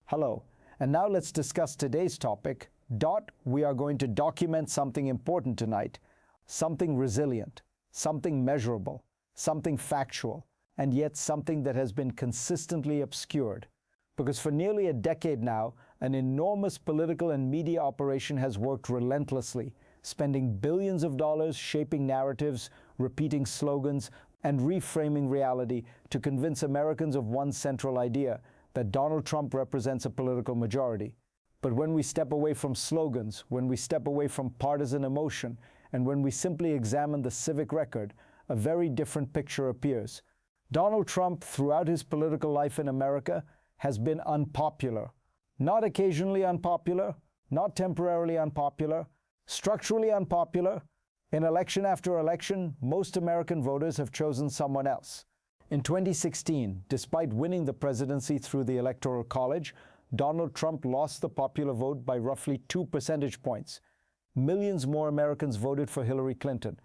Hello, and now let's discuss today's topic. We are going to document something important tonight, something resilient, something measurable, something factual, and yet something that has been consistently obscured. Because for nearly a decade now, an enormous political and media operation has worked relentlessly, spending billions of dollars shaping narratives, repeating slogans, and reframing reality to convince Americans of one central idea, that Donald Trump represents a political majority. But when we step away from slogans, when we step away from partisan emotion, and when we simply examine the civic record, a very different picture appears. Donald Trump, throughout his political life in America, has been unpopular. Not occasionally unpopular, not temporarily unpopular, structurally unpopular. In election after election, most American voters have chosen someone else. In 2016, despite winning the presidency through the Electoral College, Donald Trump lost the popular vote by roughly 2 percentage points. Millions more Americans voted for Hillary Clinton.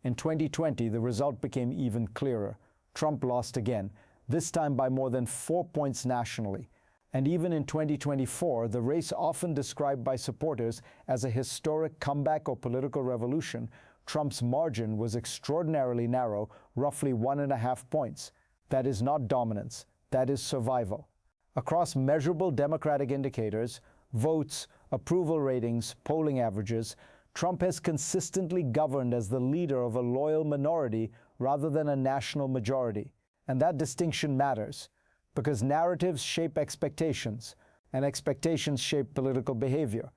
In 2020, the result became even clearer. Trump lost again, this time by more than 4 points nationally. And even in 2024, the race often described by supporters as a historic comeback or political revolution, Trump's margin was extraordinarily narrow, roughly 1.5 points. That is not dominance, that is survival. Across measurable Democratic indicators, votes, approval ratings, polling averages, Trump has consistently governed as the leader of a loyal minority rather than a national majority. And that distinction matters, because narratives shape expectations, and expectations shape political behavior.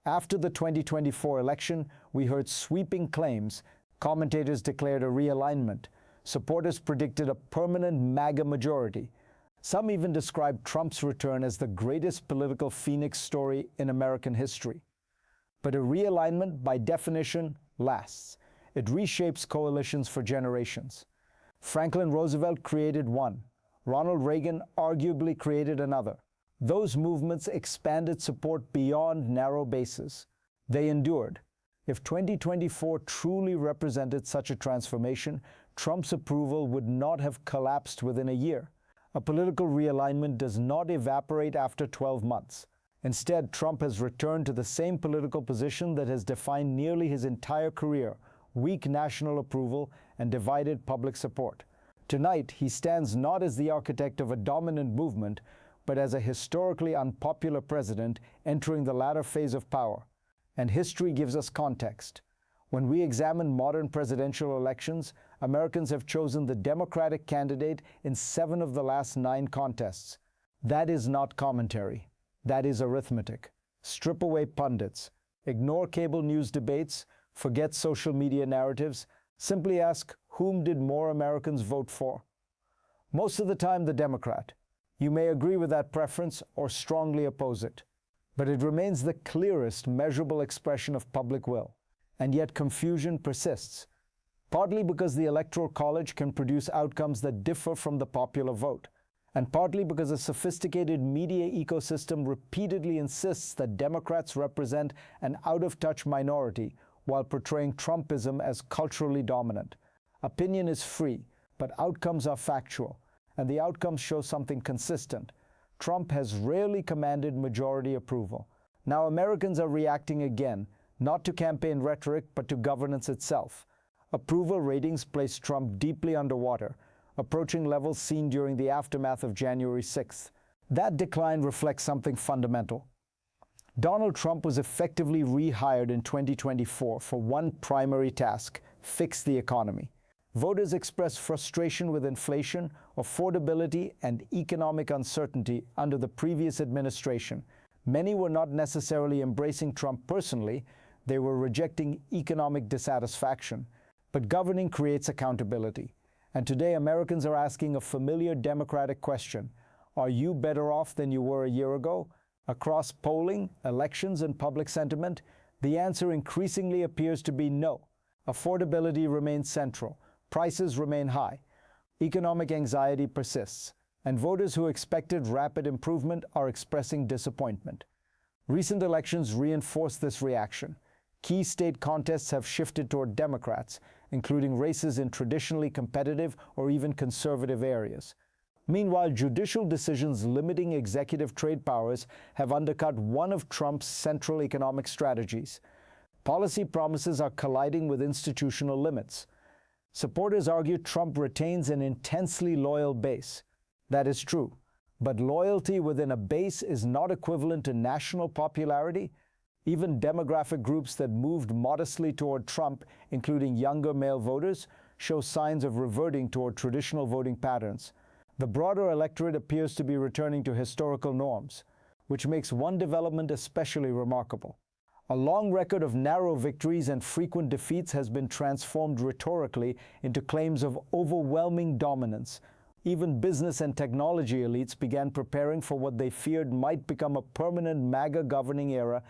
After the 2024 election, we heard sweeping claims. Commentators declared a realignment. Supporters predicted a permanent MAGA majority. Some even described Trump's return as the greatest political phoenix story in American history. But a realignment, by definition, lasts. It reshapes coalitions for generations. Franklin Roosevelt created one. Ronald Reagan arguably created another. Those movements expanded support beyond narrow bases. They endured. If 2024 truly represented such a transformation, Trump's approval would not have collapsed within a year. A political realignment does not evaporate after 12 months. Instead, Trump has returned to the same political position that has defined nearly his entire career: weak national approval and divided public support. Tonight, he stands not as the architect of a dominant movement, but as a historically unpopular president entering the latter phase of power. And history gives us context. When we examine modern presidential elections, Americans have chosen the Democratic candidate in 7 of the last 9 contests. That is not commentary. That is arithmetic. Strip away pundits. Ignore cable news debates. Forget social media narratives. Simply ask, whom did more Americans vote for? Most of the time, the Democrat. You may agree with that preference or strongly oppose it, but it remains the clearest measurable expression of public will. And yet confusion persists, partly because the Electoral College can produce outcomes that differ from the popular vote, and partly because a sophisticated media ecosystem repeatedly insists that Democrats represent an out-of-touch minority while portraying Trumpism as culturally dominant. Opinion is free, but outcomes are factual. And the outcomes show something consistent. Trump has rarely commanded majority approval. Now Americans are reacting again, not to campaign rhetoric, but to governance itself. Approval ratings place Trump deeply underwater, approaching levels seen during the aftermath of January 6th. That decline reflects something fundamental. Donald Trump was effectively rehired in 2024 for one primary task: fix the economy. Voters expressed frustration with inflation, affordability, and economic uncertainty under the previous administration. Many were not necessarily embracing Trump personally, they were rejecting economic dissatisfaction. But governing creates accountability. And today Americans are asking a familiar Democratic question: are you better off than you were a year ago? Across polling, elections, and public sentiment, the answer increasingly appears to be no. Affordability remains central. Prices remain high. Economic anxiety persists, and voters who expected rapid improvement are expressing disappointment. Recent elections reinforce this reaction. Key state contests have shifted toward Democrats, including races in traditionally competitive or even conservative areas. Meanwhile, judicial decisions limiting executive trade powers have undercut one of Trump's central economic strategies. Policy promises are colliding with institutional limits. Supporters argue Trump retains an intensely loyal base. That is true, but loyalty within a base is not equivalent to national popularity. Even demographic groups that moved modestly toward Trump, including younger male voters, show signs of reverting toward traditional voting patterns. The broader electorate appears to be returning to historical norms, which makes one development especially remarkable. A long record of narrow victories and frequent defeats has been transformed rhetorically into claims of overwhelming dominance. Even business and technology elites began preparing for what they feared might become a permanent MAGA governing era,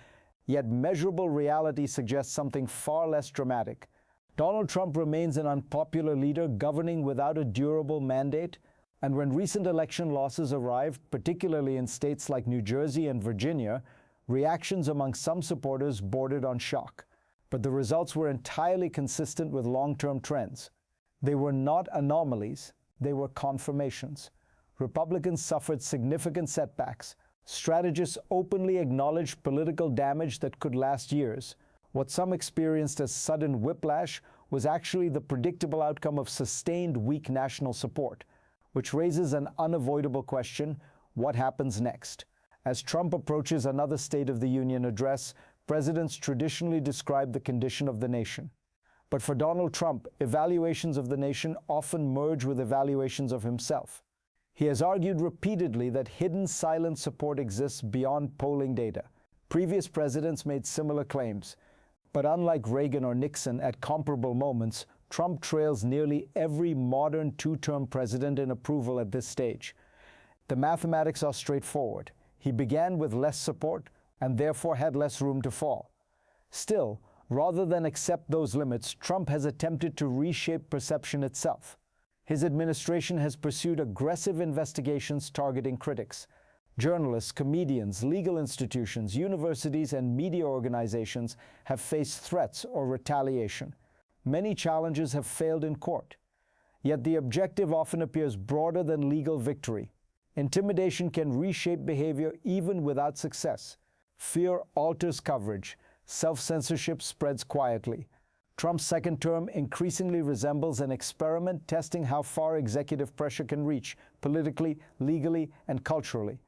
yet measurable reality suggests something far less dramatic. Donald Trump remains an unpopular leader governing without a durable mandate, and when recent election losses arrived, particularly in states like New Jersey and Virginia, reactions among some supporters bordered on shock. But the results were entirely consistent with long-term trends. They were not anomalies, they were confirmations. Republicans suffered significant setbacks. Strategists openly acknowledged political damage that could last years. What some experienced as sudden whiplash was actually the predictable outcome of sustained weak national support, which raises an unavoidable question: what happens next? As Trump approaches another State of the Union address, presidents traditionally describe the condition of the nation. But for Donald Trump, evaluations of the nation often merge with evaluations of himself. He has argued repeatedly that hidden silent support exists beyond polling data. Previous presidents made similar claims. But unlike Reagan or Nixon at comparable moments, Trump trails nearly every modern two-term president in approval at this stage. The mathematics are straightforward. He began with less support and therefore had less room to fall. Still, rather than accept those limits, Trump has attempted to reshape perception itself. His administration has pursued aggressive investigations targeting critics. Journalists, comedians, legal institutions, universities, and media organizations have faced threats or retaliation. Many challenges have failed in court. Yet the objective often appears broader than legal victory. Intimidation can reshape behavior even without success. Fear alters coverage. Self-censorship spreads quietly. Trump's second term increasingly resembles an experiment testing how far executive pressure can reach, politically, legally, and culturally.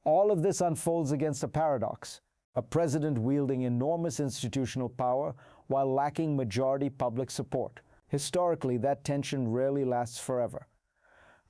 All of this unfolds against a paradox: a president wielding enormous institutional power while lacking majority public support. Historically, that tension rarely lasts forever.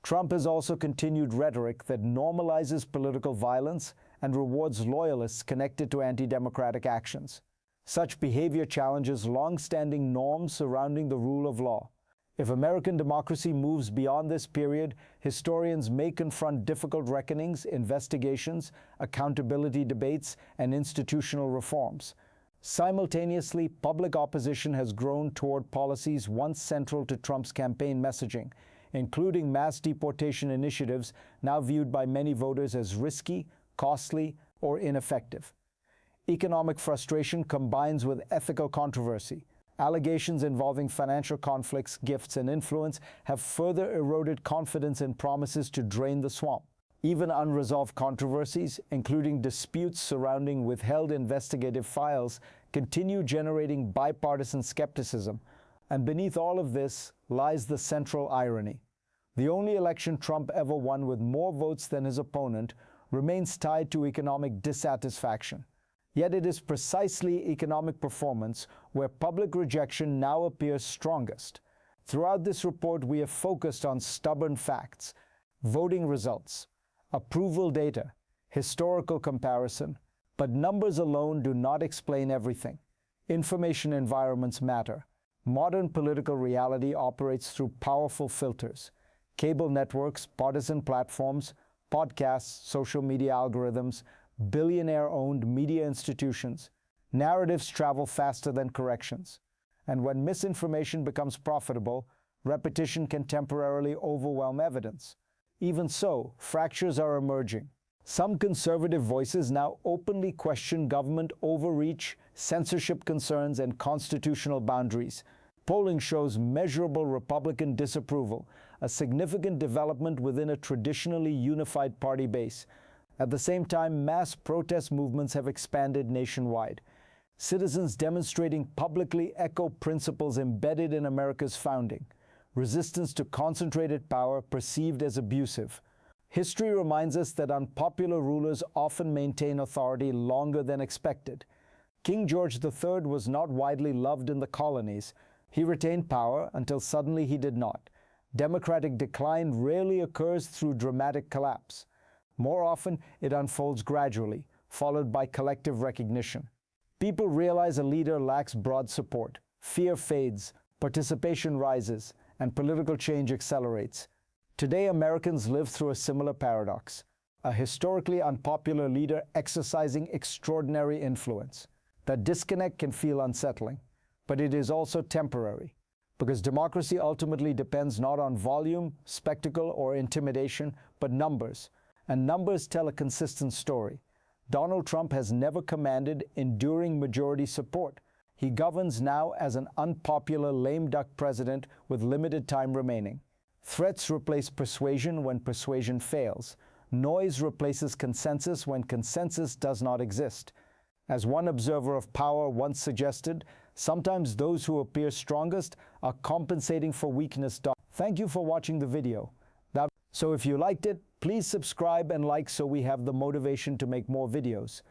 Trump has also continued rhetoric that normalizes political violence and rewards loyalists connected to anti-democratic actions. Such behavior challenges long-standing norms surrounding the rule of law. If American democracy moves beyond this period, historians may confront difficult reckonings, investigations, accountability debates, and institutional reforms. Simultaneously, public opposition has grown toward policies once central to Trump's campaign messaging, including mass deportation initiatives now viewed by many voters as risky, costly, or ineffective. Economic frustration combines with ethical controversy. Allegations involving financial conflicts, gifts, and influence have further eroded confidence in promises to drain the swamp. Even unresolved controversies, including disputes surrounding withheld investigative files, continue generating bipartisan skepticism. And beneath all of this lies the central irony. The only election Trump ever won with more votes than his opponent remains tied to economic dissatisfaction. Yet it is precisely economic performance where public rejection now appears strongest. Throughout this report, we have focused on stubborn facts, voting results, approval data, historical comparison, but numbers alone do not explain everything. Information environments matter. Modern political reality operates through powerful filters: cable networks, partisan platforms, podcasts, social media algorithms, billionaire-owned media institutions. Narratives travel faster than corrections. And when misinformation becomes profitable, repetition can temporarily overwhelm evidence. Even so, fractures are emerging. Some conservative voices now openly question government overreach, censorship concerns, and constitutional boundaries. Polling shows measurable Republican disapproval, a significant development within a traditionally unified party base. At the same time, mass protest movements have expanded nationwide. Citizens demonstrating publicly echo principles embedded in America's founding. Resistance to concentrated power perceived as abusive. History reminds us that unpopular rulers often maintain authority longer than expected. King George III was not widely loved in the colonies. He retained power until suddenly he did not. Democratic decline rarely occurs through dramatic collapse. More often, it unfolds gradually, followed by collective recognition. People realize a leader lacks broad support. Fear fades, participation rises, and political change accelerates. Today, Americans live through a similar paradox, a historically unpopular leader exercising extraordinary influence. That disconnect can feel unsettling, but it is also temporary, because democracy ultimately depends not on volume, spectacle, or intimidation, but numbers, and numbers tell a consistent story. Donald Trump has never commanded enduring majority support. He governs now as an unpopular lame duck president with limited time remaining. Threats replace persuasion when persuasion fails. Noise replaces consensus when consensus does not exist. As one observer of power once suggested, sometimes those who appear strongest are compensating for weakness. Thank you for watching the video. So if you liked it, please subscribe and like so we have the motivation to make more videos.